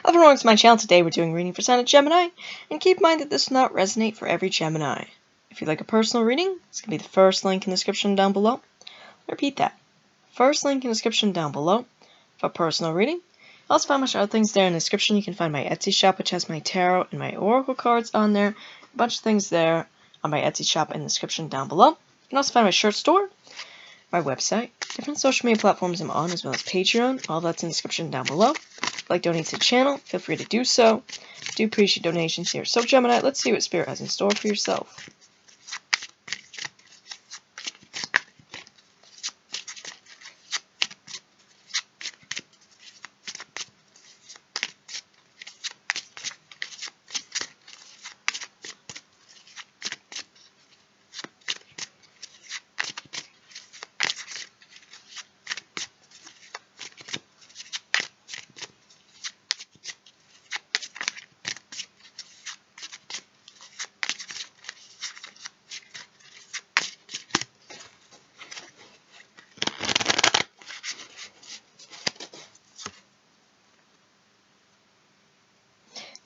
Hello everyone, welcome to my channel. Today we're doing a reading for sign of Gemini, and keep in mind that this does not resonate for every Gemini. If you'd like a personal reading, it's going to be the first link in the description down below. I repeat that. First link in the description down below for personal reading. I'll also find much other things there in the description. You can find my Etsy shop, which has my tarot and my oracle cards on there. A bunch of things there on my Etsy shop in the description down below. You can also find my shirt store, my website, different social media platforms I'm on, as well as Patreon. All that's in the description down below. If you'd like to donate to the channel, feel free to do so. I do appreciate donations here. So Gemini, let's see what Spirit has in store for yourself.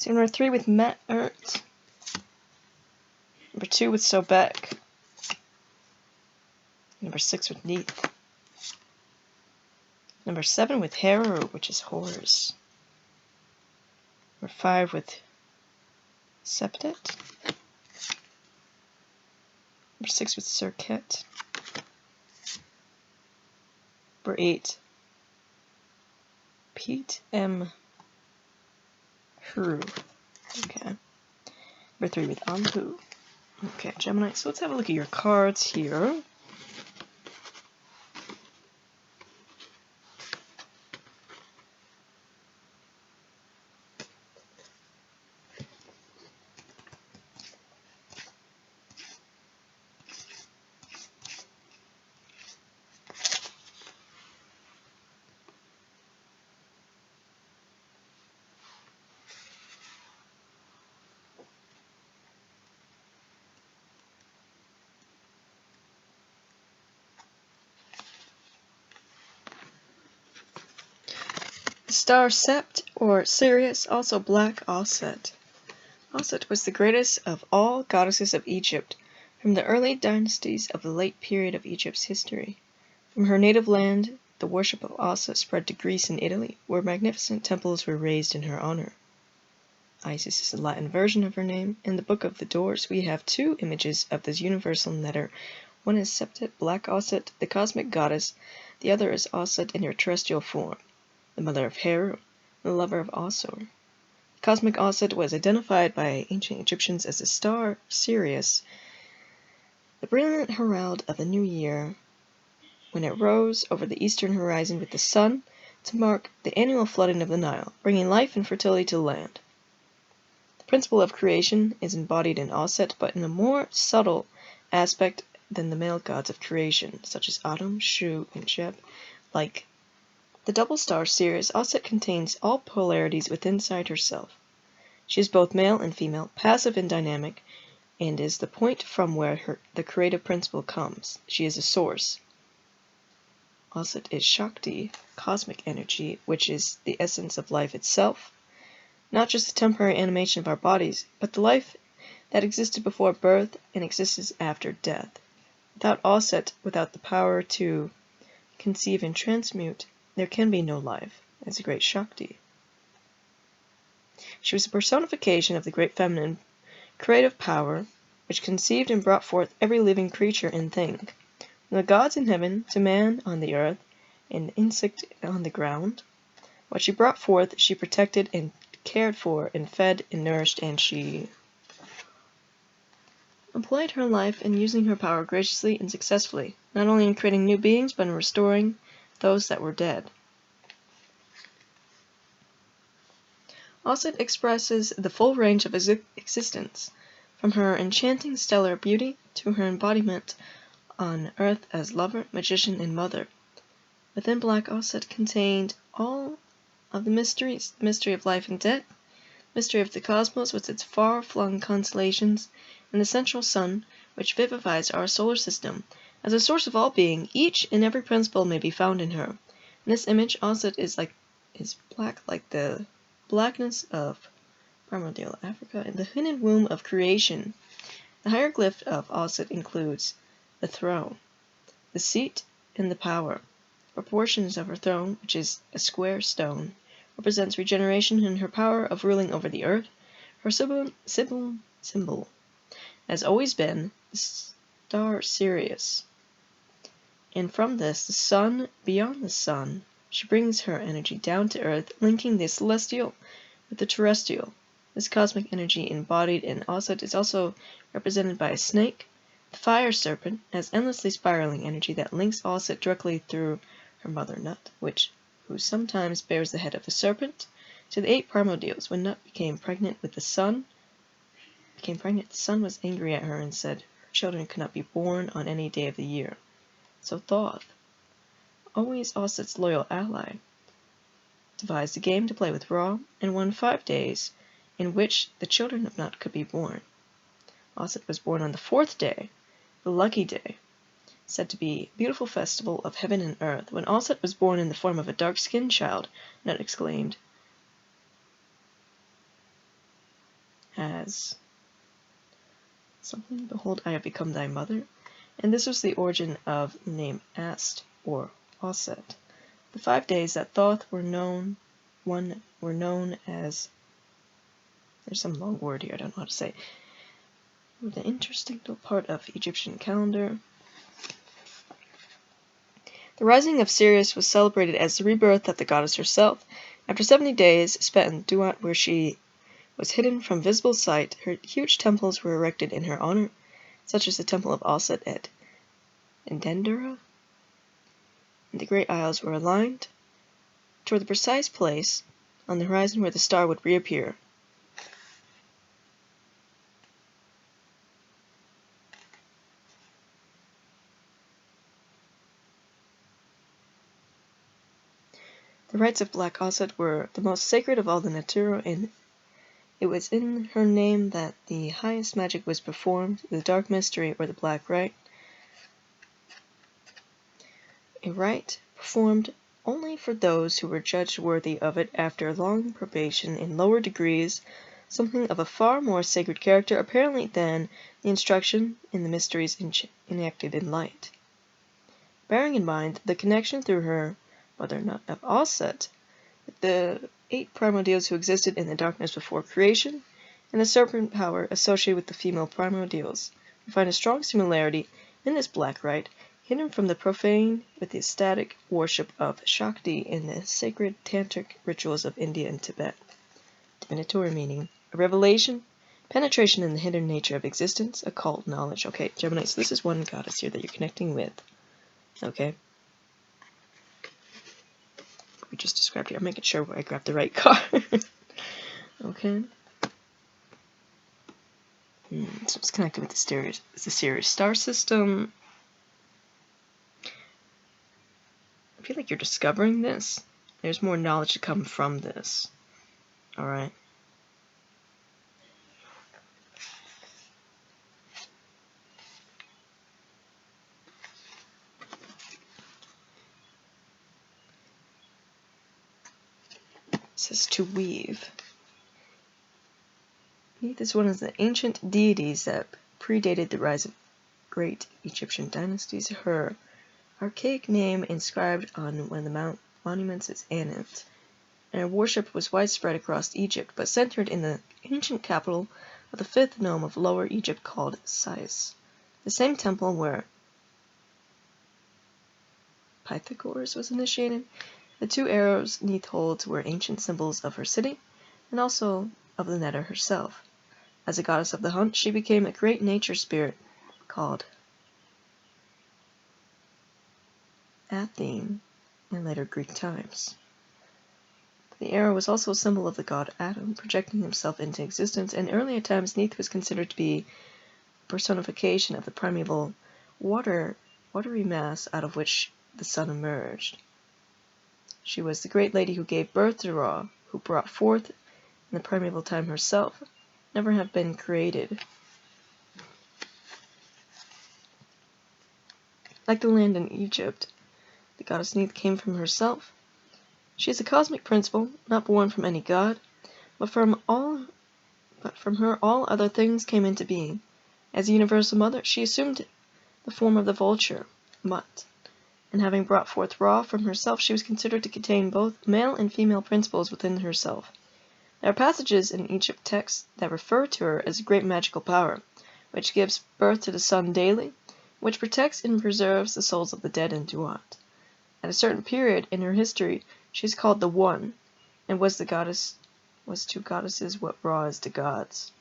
So number 3 with Matt Ert. Number 2 with Sobek. Number 6 with Neath. Number 7 with Haru, which is Horrors. Number 5 with Septet. Number 6 with Circuit. Number 8, Pete M. Huru. Okay. Number 3 with Anpu. Okay, Gemini. So let's have a look at your cards here. Star Sept, or Sirius, also Black Auset. Auset was the greatest of all goddesses of Egypt, from the early dynasties of the late period of Egypt's history. From her native land, the worship of Auset spread to Greece and Italy, where magnificent temples were raised in her honor. Isis is the Latin version of her name. In the Book of the Doors, we have 2 images of this universal netter. One is Septet, Black Auset, the cosmic goddess. The other is Auset in her terrestrial form, the mother of Haru, the lover of Asur. Cosmic Auset was identified by ancient Egyptians as the star Sirius, the brilliant herald of the new year, when it rose over the eastern horizon with the sun to mark the annual flooding of the Nile, bringing life and fertility to the land. The principle of creation is embodied in Auset, but in a more subtle aspect than the male gods of creation, such as Atum, Shu, and Jeb. Like the double star Sirius, Auset contains all polarities within inside herself. She is both male and female, passive and dynamic, and is the point from where the creative principle comes. She is a source. Auset is Shakti, cosmic energy, which is the essence of life itself, not just the temporary animation of our bodies, but the life that existed before birth and exists after death. Without Auset, without the power to conceive and transmute, there can be no life, as a great Shakti. She was a personification of the great feminine creative power, which conceived and brought forth every living creature and thing. From the gods in heaven to man on the earth and the insect on the ground, what she brought forth she protected and cared for and fed and nourished, and she employed her life in using her power graciously and successfully, not only in creating new beings, but in restoring those that were dead. Auset expresses the full range of existence, from her enchanting stellar beauty to her embodiment on earth as lover, magician, and mother. Within Black Auset contained all of the mysteries, the mystery of life and death, mystery of the cosmos with its far-flung constellations, and the central sun, which vivifies our solar system. As a source of all being, each and every principle may be found in her. In this image, Auset is black like the blackness of primordial Africa, and the hidden womb of creation. The hieroglyph of Aset includes the throne, the seat, and the power. Proportions of her throne, which is a square stone, represents regeneration and her power of ruling over the earth. Her symbol has always been the star Sirius, and from this, the sun beyond the sun, she brings her energy down to earth, linking the celestial with the terrestrial. This cosmic energy embodied in Aset is also represented by a snake. The fire serpent has endlessly spiraling energy that links Aset directly through her mother Nut, who sometimes bears the head of the serpent, to the 8 primordials. When Nut became pregnant, the sun was angry at her and said her children could not be born on any day of the year. So Thoth, always Aset's loyal ally, devised a game to play with Ra and won 5 days in which the children of Nut could be born. Aset was born on the 4th day, the lucky day, said to be a beautiful festival of heaven and earth. When Aset was born in the form of a dark-skinned child, Nut exclaimed, as something, "Behold, I have become thy mother." And this was the origin of the name Ast, or Aset. The 5 days that Thoth were known as, there's some long word here, I don't know how to say. The interesting part of Egyptian calendar. The rising of Sirius was celebrated as the rebirth of the goddess herself. After 70 days spent in Duat, where she was hidden from visible sight, her huge temples were erected in her honor, such as the Temple of Aset at Dendera. And the great isles were aligned toward the precise place on the horizon where the star would reappear. The rites of Black Aset were the most sacred of all the Naturo, and it was in her name that the highest magic was performed, the dark mystery or the black rite. A rite performed only for those who were judged worthy of it after long probation in lower degrees, something of a far more sacred character apparently than the instruction in the mysteries enacted in light. Bearing in mind the connection through her mother Nut of Aset with the 8 primordials who existed in the darkness before creation, and the serpent power associated with the female primordials, we find a strong similarity in this black rite, hidden from the profane with the ecstatic worship of Shakti in the sacred tantric rituals of India and Tibet. Divinatory meaning: a revelation, penetration in the hidden nature of existence, occult knowledge. Okay, Gemini, so this is one goddess here that you're connecting with. Okay? We just described here. I'm making sure I grab the right card. Okay. So it's connected with the Sirius star system. I feel like you're discovering this. There's more knowledge to come from this. Alright. It says to weave. Neith is one of the ancient deities that predated the rise of great Egyptian dynasties. Her archaic name inscribed on one of the monuments is Anit, and her worship was widespread across Egypt, but centered in the ancient capital of the 5th nome of Lower Egypt called Sais, the same temple where Pythagoras was initiated. The 2 arrows Neith holds were ancient symbols of her city, and also of the Netta herself. As a goddess of the hunt, she became a great nature spirit called Athene in later Greek times. The arrow was also a symbol of the god Adam, projecting himself into existence. In earlier times, Neith was considered to be a personification of the primeval watery mass out of which the sun emerged. She was the great lady who gave birth to Ra, who brought forth in the primeval time herself, never have been created. Like the land in Egypt, the goddess Neith came from herself. She is a cosmic principle, not born from any god. But from her all other things came into being. As a universal mother, she assumed the form of the vulture, Mut, and having brought forth Ra from herself, she was considered to contain both male and female principles within herself. There are passages in Egypt texts that refer to her as a great magical power, which gives birth to the sun daily, which protects and preserves the souls of the dead in Duat. At a certain period in her history, she is called the One, and was to goddesses what Ra is to gods.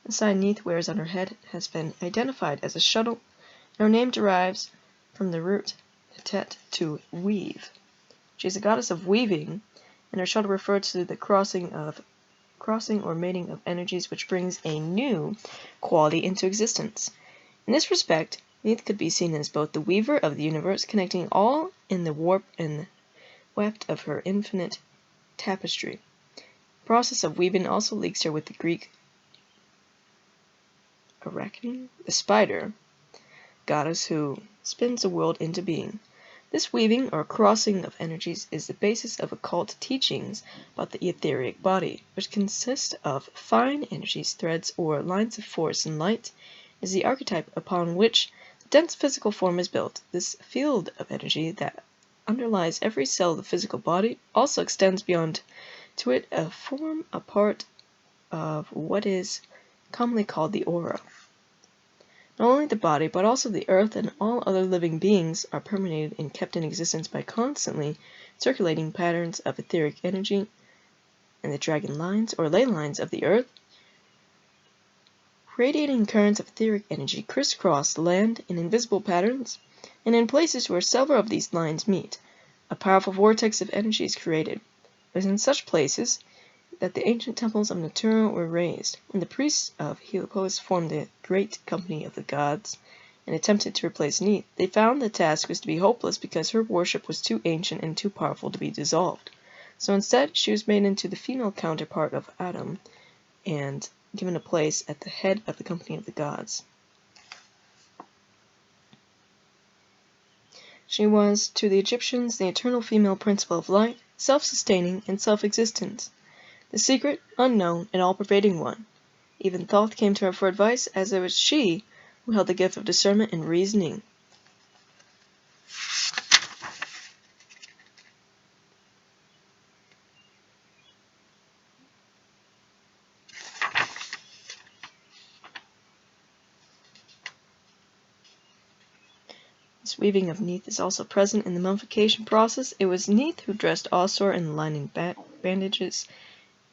The sign Neith wears on her head has been identified as a shuttle, and her name derives from the root tet, to weave. She is a goddess of weaving, and her shuttle refers to the crossing or mating of energies, which brings a new quality into existence. In this respect, Neith could be seen as both the weaver of the universe, connecting all in the warp and weft of her infinite tapestry. The process of weaving also links her with the Greek Arachne, the spider goddess who spins the world into being. This weaving or crossing of energies is the basis of occult teachings about the etheric body, which consists of fine energies, threads, or lines of force, and light is the archetype upon which the dense physical form is built. This field of energy that underlies every cell of the physical body also extends beyond to it, a part of what is commonly called the aura. Not only the body, but also the earth and all other living beings are permeated and kept in existence by constantly circulating patterns of etheric energy, and the dragon lines or ley lines of the earth, radiating currents of etheric energy crisscross the land in invisible patterns, and in places where several of these lines meet, a powerful vortex of energy is created. It was in such places that the ancient temples of Natura were raised, and the priests of Heliopolis formed the great company of the gods, and attempted to replace Neith. They found the task was to be hopeless because her worship was too ancient and too powerful to be dissolved. So instead, she was made into the female counterpart of Atum, and given a place at the head of the company of the gods. She was, to the Egyptians, the eternal female principle of light, self-sustaining and self-existence. The secret, unknown, and all-pervading one. Even Thoth came to her for advice, as it was she who held the gift of discernment and reasoning. This weaving of Neith is also present in the mummification process. It was Neith who dressed Osor in the lining bandages,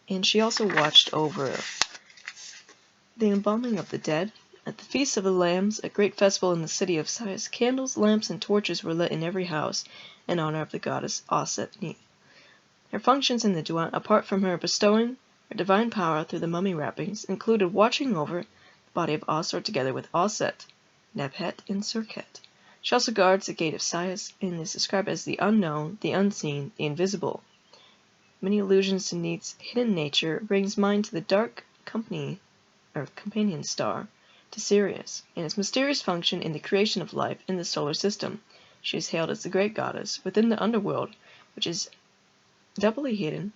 and she also watched over the embalming of the dead. At the Feast of the Lambs, a great festival in the city of Sais, candles, lamps, and torches were lit in every house in honor of the goddess Aset Neith. Her functions in the Duat, apart from her bestowing her divine power through the mummy wrappings, included watching over the body of Osor together with Auset, Nebhet, and Serket. She also guards the gate of Sais and is described as the unknown, the unseen, the invisible. Many allusions to Neith's hidden nature brings mind to the dark companion star, to Sirius, and its mysterious function in the creation of life in the solar system. She is hailed as the great goddess within the underworld, which is doubly hidden,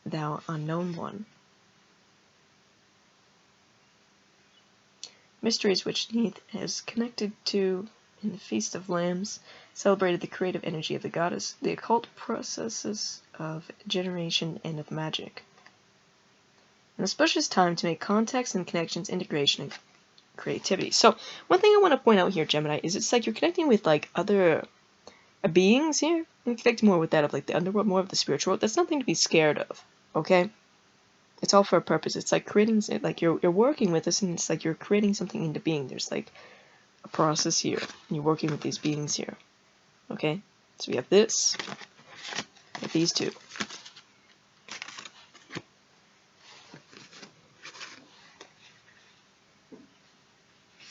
thou unknown one. Mysteries which Neith is connected to in the Feast of Lambs celebrated the creative energy of the goddess, the occult processes of generation, and of magic. An auspicious time to make contacts and connections, integration, and creativity. So, one thing I want to point out here, Gemini, is it's like you're connecting with like other beings here. You connect more with that of like the underworld, more of the spiritual world. That's nothing to be scared of, okay? It's all for a purpose. It's like creating, like you're working with this, and it's like you're creating something into being. There's like a process here, and you're working with these beings here, okay? So we have this, we have these two.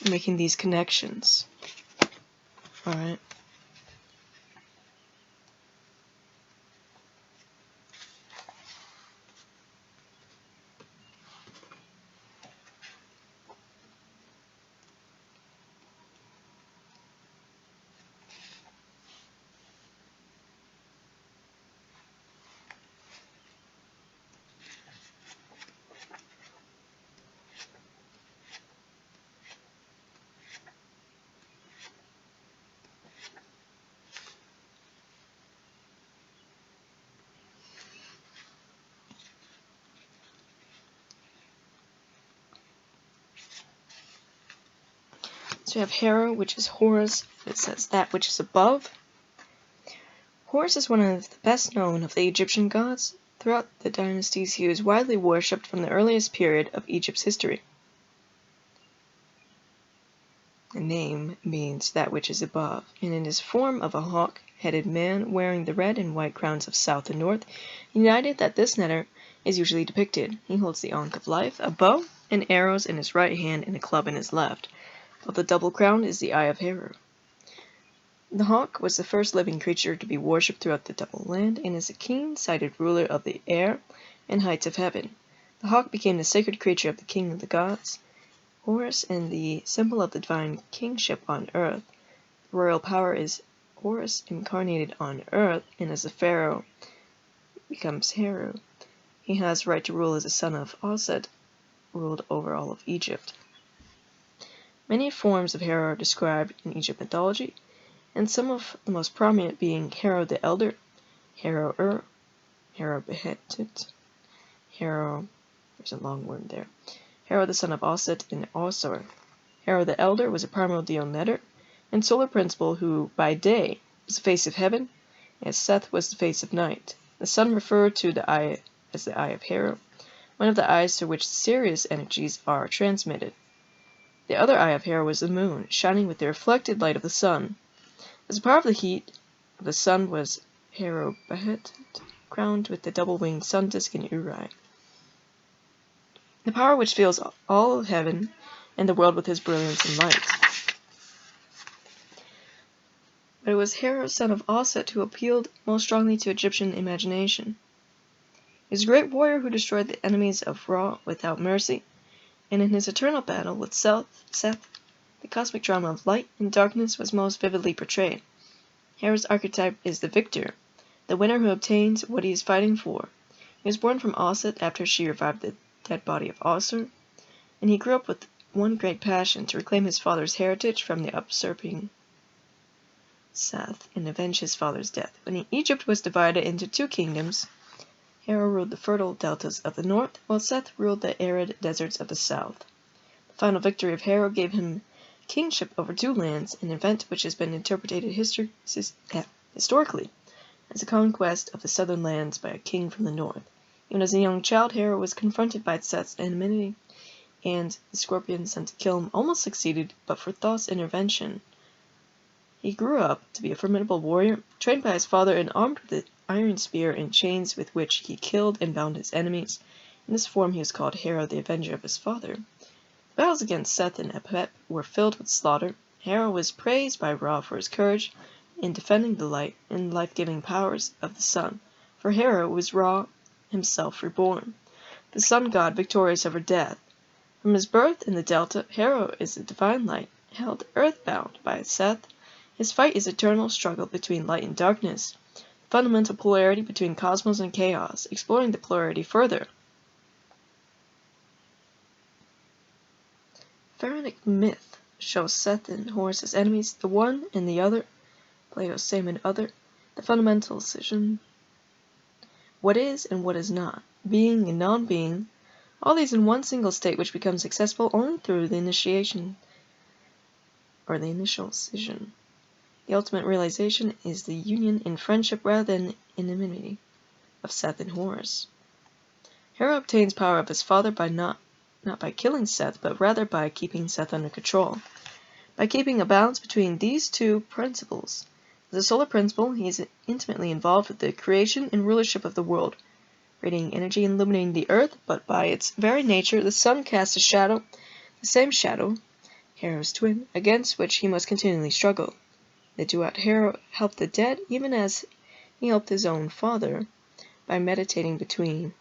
Making these connections, all right? So we have Hera, which is Horus. It says that which is above. Horus is one of the best known of the Egyptian gods. Throughout the dynasties, he was widely worshipped from the earliest period of Egypt's history. The name means that which is above, and in his form of a hawk-headed man wearing the red and white crowns of south and north, united that this netter is usually depicted. He holds the ankh of life, a bow, and arrows in his right hand and a club in his left, while the double crown is the eye of Heru. The hawk was the first living creature to be worshipped throughout the Double Land, and is a keen-sighted ruler of the air and heights of heaven. The hawk became the sacred creature of the king of the gods, Horus, and the symbol of the divine kingship on earth. The royal power is Horus incarnated on earth, and as the pharaoh becomes Heru, he has right to rule as a son of Osset, ruled over all of Egypt. Many forms of Heru are described in Egypt mythology, and some of the most prominent being Heru the Elder, Heru Heru Behetit, Heru, there's a long word there, Heru the son of Osset, and Osir. Heru the Elder was a primordial netter and solar principle who, by day, was the face of heaven, as Seth was the face of night. The sun referred to the eye as the eye of Heru, one of the eyes through which Sirius energies are transmitted. The other eye of Heru was the moon, shining with the reflected light of the sun. As a power of the heat of the sun was Heru Behetit, crowned with the double-winged sun disk in Uri. The power which fills all of heaven and the world with his brilliance and light. But it was Heru, son of Osset, who appealed most strongly to Egyptian imagination. He was a great warrior who destroyed the enemies of Ra without mercy, and in his eternal battle with Seth, the cosmic drama of light and darkness was most vividly portrayed. Heru's archetype is the victor, the winner who obtains what he is fighting for. He was born from Osset after she revived the dead body of Osir, and he grew up with one great passion to reclaim his father's heritage from the usurping Seth and avenge his father's death. When Egypt was divided into two kingdoms, Heru ruled the fertile deltas of the north, while Seth ruled the arid deserts of the south. The final victory of Heru gave him kingship over two lands, an event which has been interpreted historically as a conquest of the southern lands by a king from the north. Even as a young child, Heru was confronted by Seth's enmity, and the scorpion sent to kill him almost succeeded, but for Thoth's intervention. He grew up to be a formidable warrior, trained by his father and armed with the iron spear and chains with which he killed and bound his enemies. In this form he was called Heru, the avenger of his father. The battles against Seth and Apep were filled with slaughter. Heru was praised by Ra for his courage in defending the light and life-giving powers of the sun, for Heru was Ra himself reborn, the sun god victorious over death. From his birth in the Delta, Heru is the divine light, held earthbound by Seth. His fight is eternal struggle between light and darkness, fundamental polarity between cosmos and chaos, exploring the polarity further. Pharaonic myth shows Seth and Horus as enemies, the one and the other, Plato's same and other, the fundamental decision, what is and what is not, being and non-being, all these in one single state which becomes accessible only through the initiation, or the initial scission. The ultimate realization is the union in friendship rather than enmity of Seth and Horus. Heru obtains power of his father by not by killing Seth, but rather by keeping Seth under control. By keeping a balance between these two principles. As a solar principle, he is intimately involved with the creation and rulership of the world, radiating energy and illuminating the earth, but by its very nature, the sun casts a shadow, the same shadow, Heru's twin, against which he must continually struggle. The Duat Heru helped the dead even as he helped his own father by mediating between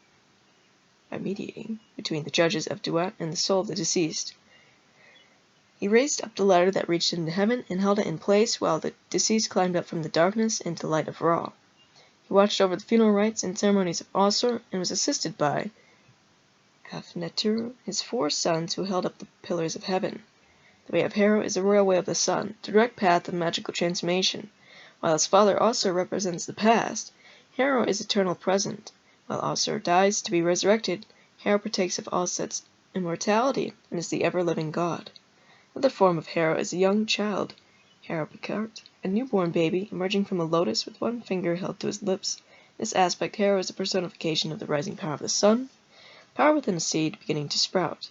the judges of Duat and the soul of the deceased. He raised up the ladder that reached into heaven and held it in place while the deceased climbed up from the darkness into the light of Ra. He watched over the funeral rites and ceremonies of Osir and was assisted by Afnetur, his 4 sons who held up the pillars of heaven. The way of Heru is the royal way of the sun, the direct path of magical transformation. While his father Osir represents the past, Heru is eternal present. While Osir dies to be resurrected, Heru partakes of Osset's immortality and is the ever-living god. Another form of Hera is a young child, Hera Picard, a newborn baby emerging from a lotus with one finger held to his lips. In this aspect, Hera is a personification of the rising power of the sun, power within a seed beginning to sprout.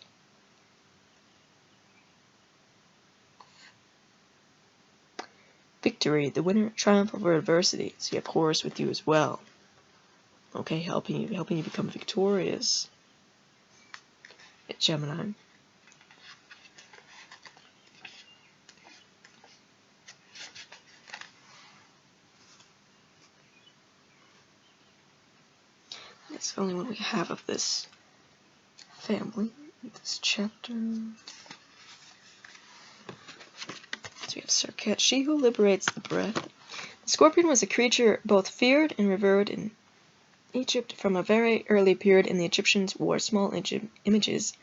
Victory, the winner, triumph over adversity. So you have Horus with you as well. Okay, helping you become victorious. At Gemini. That's the only one we have of this family in this chapter. So we have Serket, she who liberates the breath. The scorpion was a creature both feared and revered in Egypt. From a very early period, and the Egyptians wore small images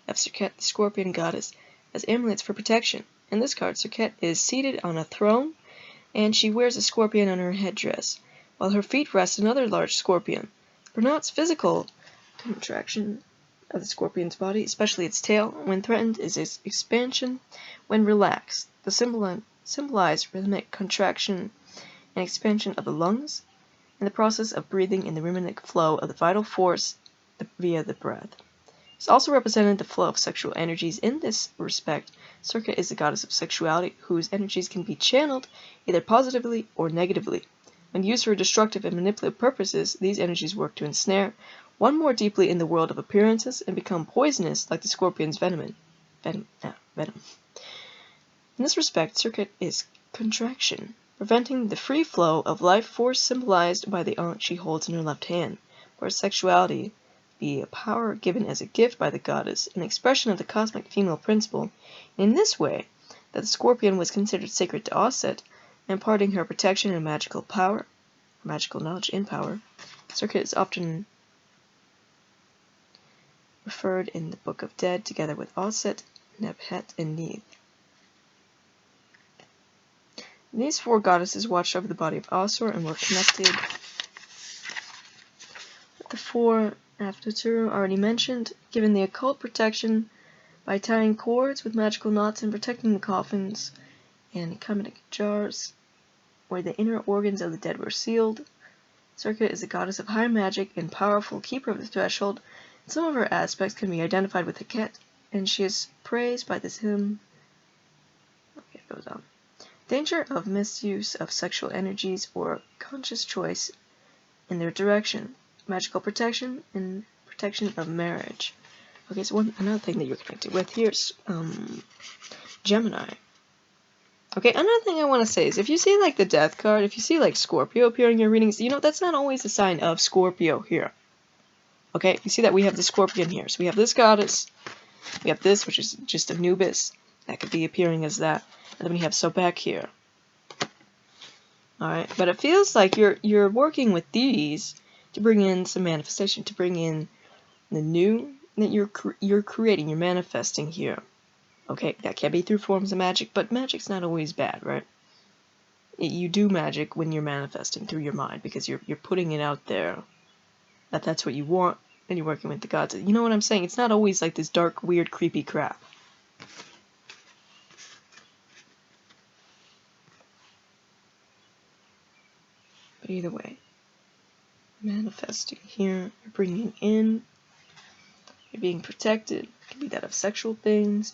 of Serket, the scorpion goddess, as amulets for protection. In this card, Serket is seated on a throne, and she wears a scorpion on her headdress, while her feet rest another large scorpion. Pronounced physical contraction of the scorpion's body, especially its tail, when threatened, is its expansion when relaxed. The symbolize rhythmic contraction and expansion of the lungs, and the process of breathing in the rhythmic flow of the vital force via the breath. It's also represented the flow of sexual energies. In this respect, Serket is the goddess of sexuality, whose energies can be channeled either positively or negatively. When used for destructive and manipulative purposes, these energies work to ensnare one more deeply in the world of appearances and become poisonous like the scorpion's venom. In this respect, Serket is contraction, preventing the free flow of life force symbolized by the ankh she holds in her left hand, whereas sexuality be a power given as a gift by the goddess, an expression of the cosmic female principle. In this way, that the scorpion was considered sacred to Osset, imparting her protection and magical power, magical knowledge and power. Serket is often referred in the Book of Dead together with Osset, Nebhet, and Neith. These four goddesses watched over the body of Asur and were connected with the four Aphrodite already mentioned, given the occult protection by tying cords with magical knots and protecting the coffins and Kaminic jars, where the inner organs of the dead were sealed. Serket is a goddess of high magic and powerful keeper of the threshold. Some of her aspects can be identified with Heket, and she is praised by this hymn. Okay, it goes on. Danger of misuse of sexual energies or conscious choice in their direction. Magical protection and protection of marriage. Okay, so another thing that you're connected with here is Gemini. Okay, another thing I want to say is if you see like the Death card, if you see like Scorpio appear in your readings, you know that's not always a sign of Scorpio here. Okay, you see that we have the Scorpion here. So we have this goddess, we have this, which is just Anubis. That could be appearing as that. And then we have Sobek here. Alright, but it feels like you're working with these to bring in some manifestation, to bring in the new that you're creating, you're manifesting here. Okay, that can be through forms of magic, but magic's not always bad, right? You do magic when you're manifesting through your mind, because you're putting it out there that that's what you want, and you're working with the gods. You know what I'm saying? It's not always like this dark, weird, creepy crap. But either way, manifesting here, you're bringing in, you're being protected. It could be that of sexual things,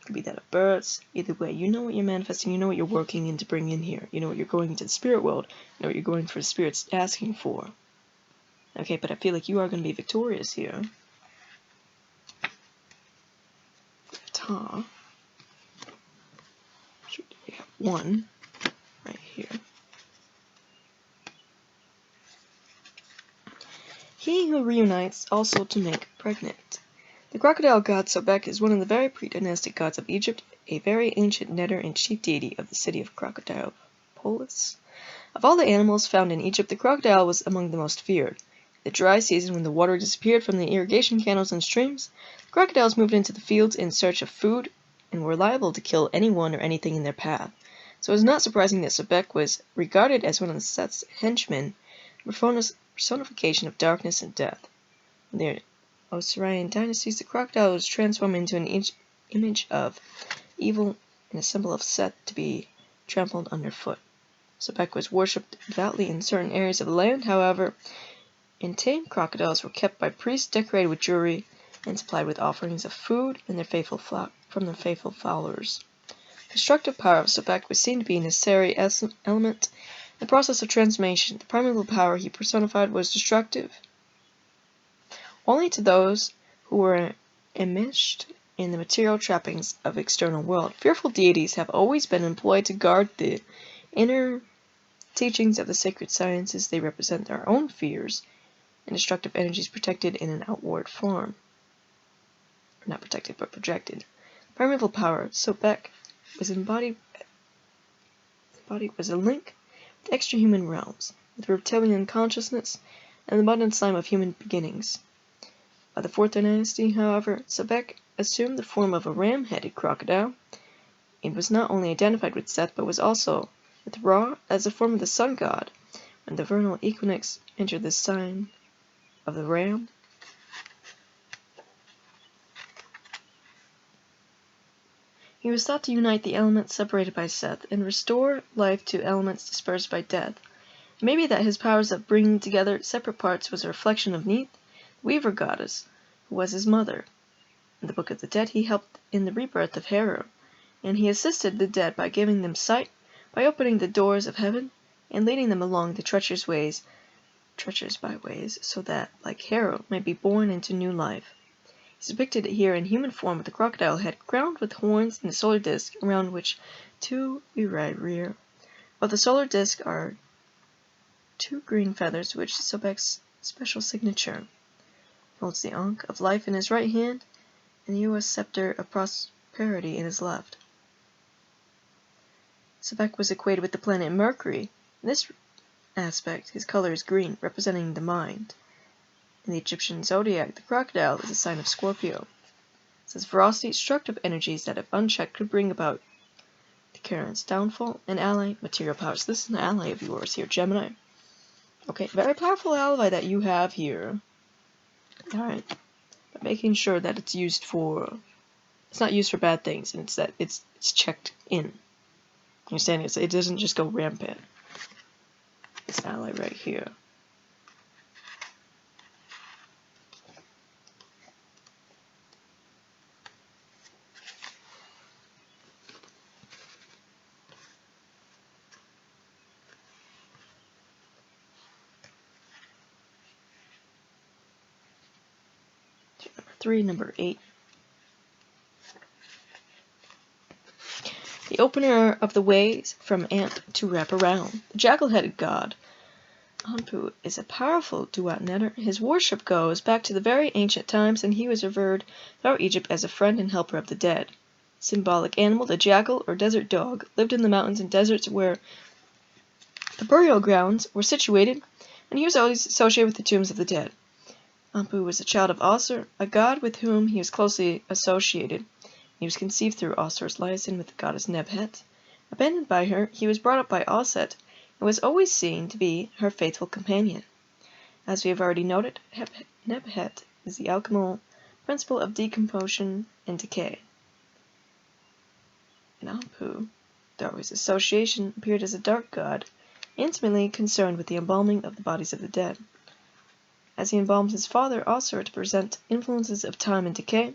it could be that of births. Either way, you know what you're manifesting, you know what you're working in to bring in here. You know what you're going into the spirit world, you know what you're going for the spirits asking for. Okay, but I feel like you are going to be victorious here. Ta. We have one right here. He who reunites also to make pregnant. The crocodile god Sobek is one of the very pre-dynastic gods of Egypt, a very ancient netter and chief deity of the city of Crocodile Polis. Of all the animals found in Egypt, the crocodile was among the most feared. The dry season, when the water disappeared from the irrigation canals and streams, the crocodiles moved into the fields in search of food and were liable to kill anyone or anything in their path. So it is not surprising that Sobek was regarded as one of the Set's henchmen, a personification of darkness and death. In the Osirian dynasties, the crocodile was transformed into an image of evil and a symbol of Seth to be trampled underfoot. Sebek was worshipped devoutly in certain areas of the land. However, tame crocodiles were kept by priests decorated with jewelry and supplied with offerings of food and from their faithful followers. The destructive power of Sebek was seen to be a necessary element in the process of transformation. The primeval power he personified was destructive only to those who were enmeshed in the material trappings of the external world. Fearful deities have always been employed to guard the inner teachings of the sacred sciences. They represent our own fears and destructive energies protected in an outward form. Or not protected, but projected. Primeval power, Sebek, was was a link with extra-human realms, with reptilian consciousness, and the mud and slime of human beginnings. By the 4th dynasty, however, Sebek assumed the form of a ram-headed crocodile. It was not only identified with Seth, but was also with Ra as a form of the sun god. When the vernal equinox entered the sign of the ram, he was thought to unite the elements separated by Seth and restore life to elements dispersed by death. It may be that his powers of bringing together separate parts was a reflection of Neith, the weaver goddess, who was his mother. In the Book of the Dead, he helped in the rebirth of Heru, and he assisted the dead by giving them sight, by opening the doors of heaven, and leading them along the treacherous byways, so that, like Heru, might be born into new life. He is depicted here in human form with a crocodile head crowned with horns and a solar disk around which two rear. Above the solar disk are 2 green feathers, which is Sebek's special signature. He holds the Ankh of life in his right hand and the U.S. scepter of prosperity in his left. Sebek was equated with the planet Mercury. In this aspect, his color is green, representing the mind. In the Egyptian zodiac, the crocodile is a sign of Scorpio. It says ferocity, destructive energies that, if unchecked, could bring about the Charon's downfall, and ally material powers. This is an ally of yours here, Gemini. Okay, very powerful ally that you have here. Alright. But making sure that it's not used for bad things, and it's that it's checked in. You understand? It doesn't just go rampant. This ally right here. Number 3, number 8. The opener of the ways from ant to wrap around. The jackal-headed god Anpu is a powerful duat netter. His worship goes back to the very ancient times, and he was revered throughout Egypt as a friend and helper of the dead. Symbolic animal, the jackal or desert dog, lived in the mountains and deserts where the burial grounds were situated, and he was always associated with the tombs of the dead. Anpu was a child of Osir, a god with whom he was closely associated. He was conceived through Osir's liaison with the goddess Nebhet. Abandoned by her, he was brought up by Auset, and was always seen to be her faithful companion. As we have already noted, Nebhet is the alchemical principle of decomposition and decay. In Anpu, Darwin's association appeared as a dark god, intimately concerned with the embalming of the bodies of the dead. As he embalmed his father, Osir, to present influences of time and decay,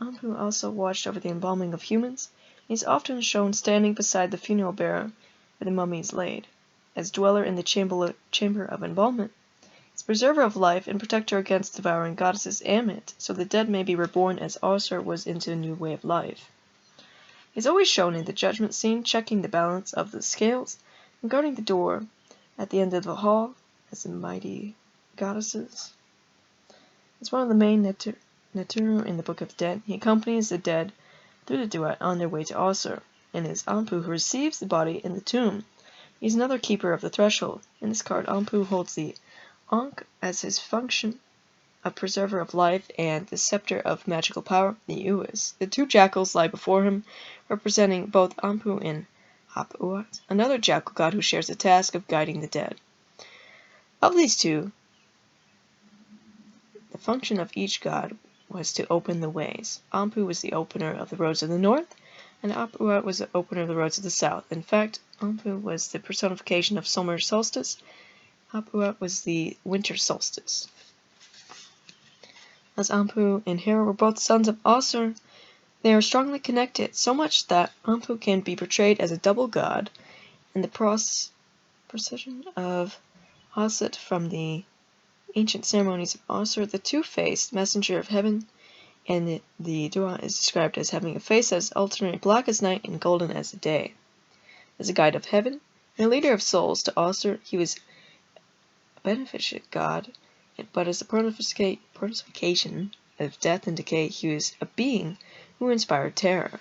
Anpu also watched over the embalming of humans. He is often shown standing beside the funeral bearer where the mummy is laid. As dweller in the chamber of embalmment, as preserver of life and protector against devouring goddesses Amit, so the dead may be reborn as Osir was into a new way of life. He is always shown in the judgment scene, checking the balance of the scales and guarding the door at the end of the hall as the mighty goddesses. As one of the main Neturu in the Book of the Dead, he accompanies the dead through the duat on their way to Osir, and it is Anpu who receives the body in the tomb. He is another keeper of the threshold. In this card, Anpu holds the Ankh as his function of preserver of life and the scepter of magical power, the Uis. The 2 jackals lie before him, representing both Anpu and Hap-Uat, another jackal god who shares the task of guiding the dead. Of these 2, the function of each god was to open the ways. Anpu was the opener of the roads of the north, and Apua was the opener of the roads of the south. In fact, Anpu was the personification of summer solstice. Apua was the winter solstice. As Anpu and Hera were both sons of Asur, they are strongly connected, so much that Anpu can be portrayed as a double god, and the procession of Aset from the ancient ceremonies of Asur, the two-faced messenger of heaven, and the Dua is described as having a face that is alternately black as night and golden as the day. As a guide of heaven and a leader of souls to Asur, he was a beneficent god, but as a personification of death and decay, he was a being who inspired terror.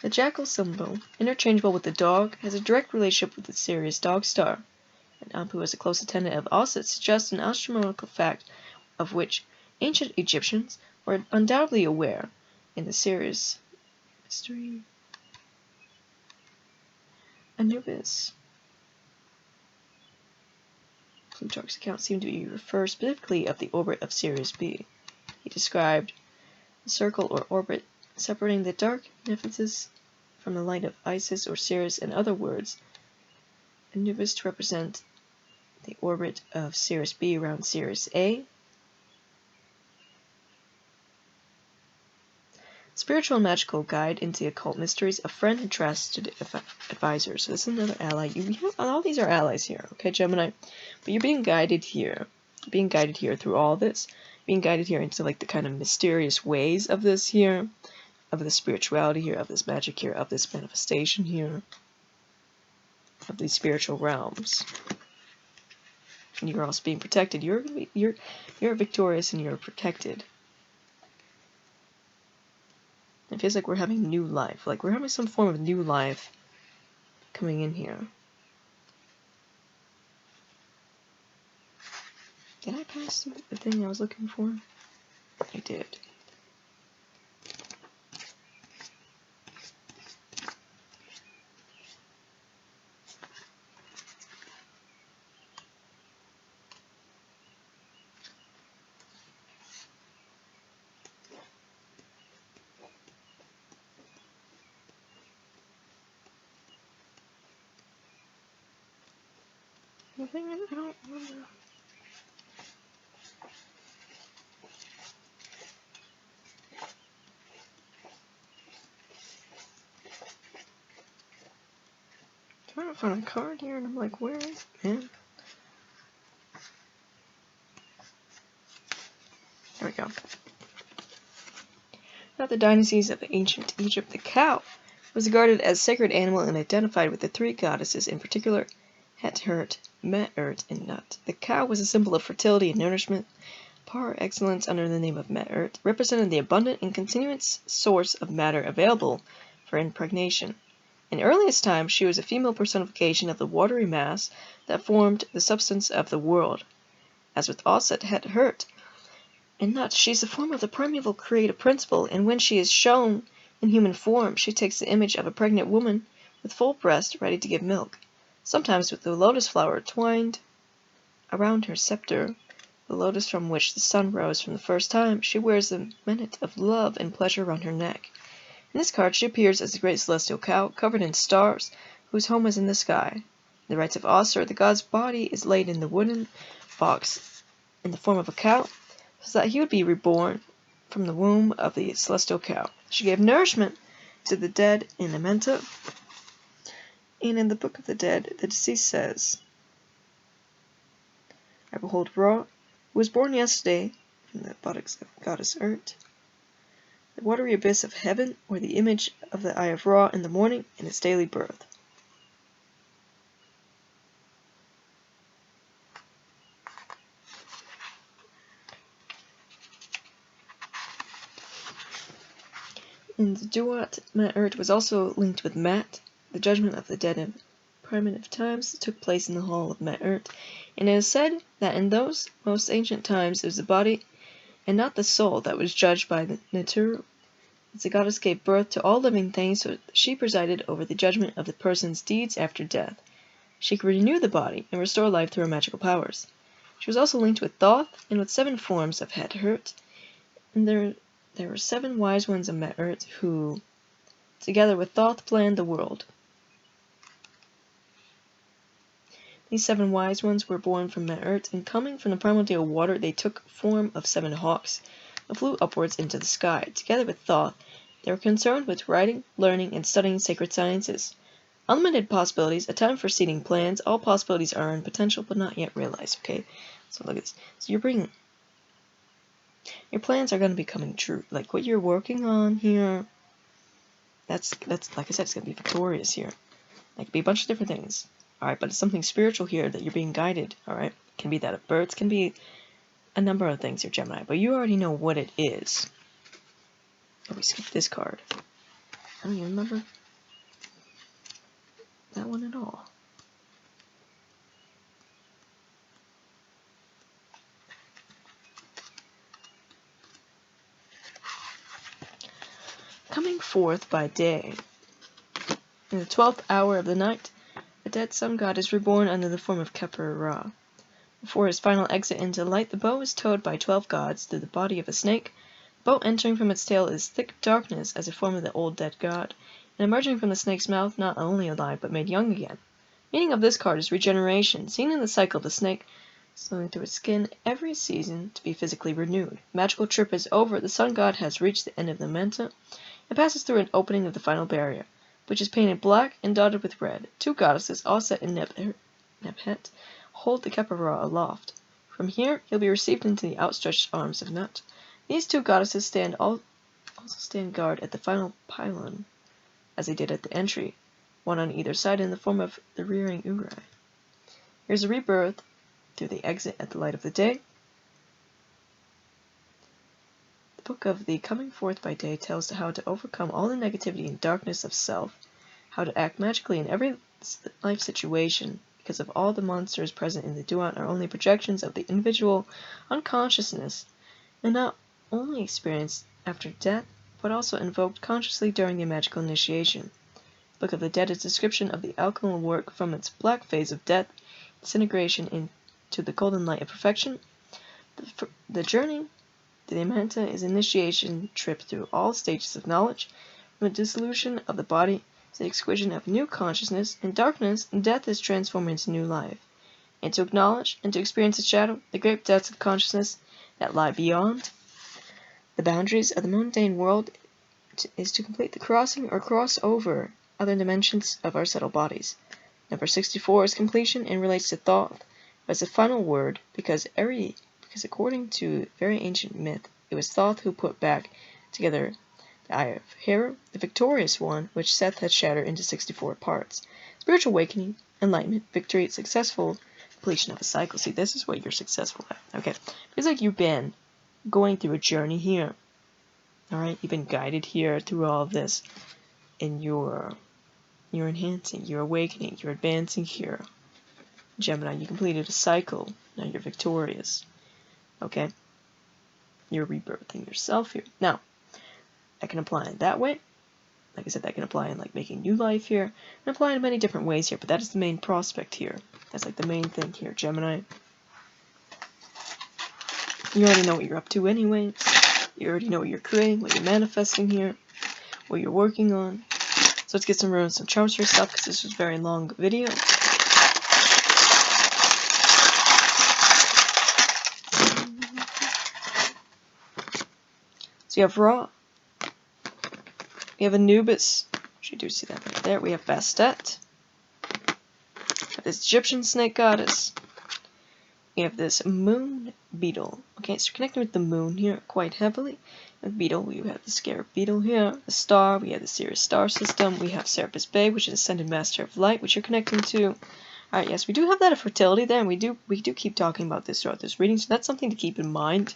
The jackal symbol, interchangeable with the dog, has a direct relationship with the Sirius dog star, and Anpu as a close attendant of Aset suggests an astronomical fact of which ancient Egyptians were undoubtedly aware in the Sirius mystery. Anubis. Plutarch's account seemed to refer specifically of the orbit of Sirius B. He described a circle or orbit separating the dark Nephthys from the light of Isis or Sirius. In other words, Anubis to represent the orbit of Sirius B around Sirius A. Spiritual and magical guide into the occult mysteries, a friend and trusted advisor. So this is another ally. All these are allies here, okay, Gemini? But you're being guided here. You're being guided here through all this. Being guided here into like the kind of mysterious ways of this here, of the spirituality here, of this magic here, of this manifestation here, of these spiritual realms. And you're also being protected. You're victorious and you're protected. It feels like we're having new life. Like we're having some form of new life coming in here. Did I pass the thing I was looking for? I did. I don't remember. Trying to find a card here, and I'm like, where is it, man? There we go. Throughout the dynasties of ancient Egypt, the cow was regarded as a sacred animal and identified with the three goddesses, in particular, Het-Hert, Met-Ert, and Nut. The cow was a symbol of fertility and nourishment. Par excellence under the name of Met-Ert represented the abundant and continuous source of matter available for impregnation. In earliest times, she was a female personification of the watery mass that formed the substance of the world. As with Aset, Het-Hert, and Nut, she is a form of the primeval creative principle, and when she is shown in human form, she takes the image of a pregnant woman with full breast ready to give milk. Sometimes with the lotus flower twined around her scepter, the lotus from which the sun rose from the first time, she wears the menet of love and pleasure around her neck. In this card, she appears as the great celestial cow, covered in stars, whose home is in the sky. In the rites of Asur, the god's body is laid in the wooden box in the form of a cow, so that he would be reborn from the womb of the celestial cow. She gave nourishment to the dead in Amenta. And in the Book of the Dead, the deceased says, I behold Ra, who was born yesterday from the buttocks of goddess Urt, the watery abyss of heaven, or the image of the eye of Ra in the morning in its daily birth. In the Duat, Met-Ert was also linked with Mat, the judgment of the dead in primitive times took place in the hall of Met-Ert, and it is said that in those most ancient times it was the body and not the soul that was judged by the Netur, As the goddess gave birth to all living things, so she presided over the judgment of the person's deeds after death. She could renew the body and restore life through her magical powers. She was also linked with Thoth and with 7 forms of Het-Hert. And there were 7 wise ones of Met-Ert who, together with Thoth, planned the world. These 7 wise ones were born from Met-Ert, and coming from the primordial water, they took form of 7 hawks and flew upwards into the sky. Together with Thoth, they were concerned with writing, learning, and studying sacred sciences. Unlimited possibilities, a time for seeding plans. All possibilities are in potential but not yet realized. Okay, so look at this. So your plans are going to be coming true. Like what you're working on here, that's like I said, it's going to be victorious here. It could be a bunch of different things. Alright, but it's something spiritual here that you're being guided. Alright, it can be that of birds, can be a number of things here, Gemini, but you already know what it is. Oh, we skipped this card. I don't even remember that one at all. Coming forth by day. In the 12th hour of the night, the dead sun god is reborn under the form of Khepri-Ra. Before his final exit into light, the bow is towed by 12 gods through the body of a snake. The bow entering from its tail is thick darkness as a form of the old dead god, and emerging from the snake's mouth not only alive but made young again. Meaning of this card is regeneration, seen in the cycle of the snake, slowing through its skin every season to be physically renewed. Magical trip is over, the sun god has reached the end of the menta, and passes through an opening of the final barrier, which is painted black and dotted with red. 2 goddesses, all set in Nebhet, hold the Khepri-Ra aloft. From here, he'll be received into the outstretched arms of Nut. These 2 goddesses also stand guard at the final pylon, as they did at the entry, one on either side in the form of the rearing Uri. Here's a rebirth through the exit at the light of the day. The book of the Coming Forth by Day tells how to overcome all the negativity and darkness of self, how to act magically in every life situation, because of all the monsters present in the Duat are only projections of the individual unconsciousness, and not only experienced after death, but also invoked consciously during the magical initiation. The Book of the Dead is a description of the alchemical work from its black phase of death, disintegration into the golden light of perfection. The journey to the Manta is an initiation trip through all stages of knowledge, from the dissolution of the body to the exquisition of new consciousness. In darkness, death is transformed into new life, and to acknowledge and to experience the shadow, the great depths of consciousness that lie beyond the boundaries of the mundane world is to complete the crossing or cross over other dimensions of our subtle bodies. Number 64 is completion and relates to Thoth as the final word because according to very ancient myth, it was Thoth who put back together the Eye of Hera, the victorious one, which Seth had shattered into 64 parts. Spiritual awakening, enlightenment, victory, successful completion of a cycle. See, this is what you're successful at. Okay, feels like you've been going through a journey here. Alright, you've been guided here through all of this, and you're enhancing, you're awakening, you're advancing here. Gemini, you completed a cycle, now you're victorious. Okay? You're rebirthing yourself here. Now, that can apply in that way. Like I said, that can apply in like making new life here. And apply in many different ways here, but that is the main prospect here. That's like the main thing here, Gemini. You already know what you're up to anyways. You already know what you're creating, what you're manifesting here, what you're working on. So let's get some runes, some charms for yourself, because this was a very long video. So you have Ra. We have Anubis. Actually, do see that right there. We have Bastet. We have this Egyptian snake goddess. We have this moon beetle. Okay, so we're connecting with the moon here quite heavily. With beetle, we have the scarab beetle here. The star, we have the Sirius star system. We have Serapis Bay, which is Ascended Master of Light, which you're connecting to. Alright, yes, we do have that of fertility there, and we do keep talking about this throughout this reading, so that's something to keep in mind.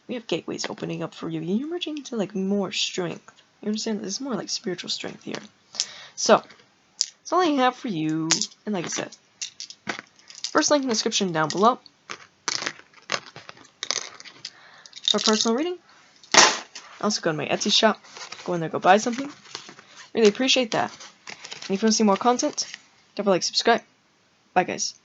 We have gateways opening up for you. You're merging into like more strength. You understand? This is more like spiritual strength here. So, that's all I have for you. And like I said, first link in the description down below. for a personal reading. Also go to my Etsy shop. Go in there, go buy something. Really appreciate that. And if you want to see more content, don't forget to subscribe. Bye guys.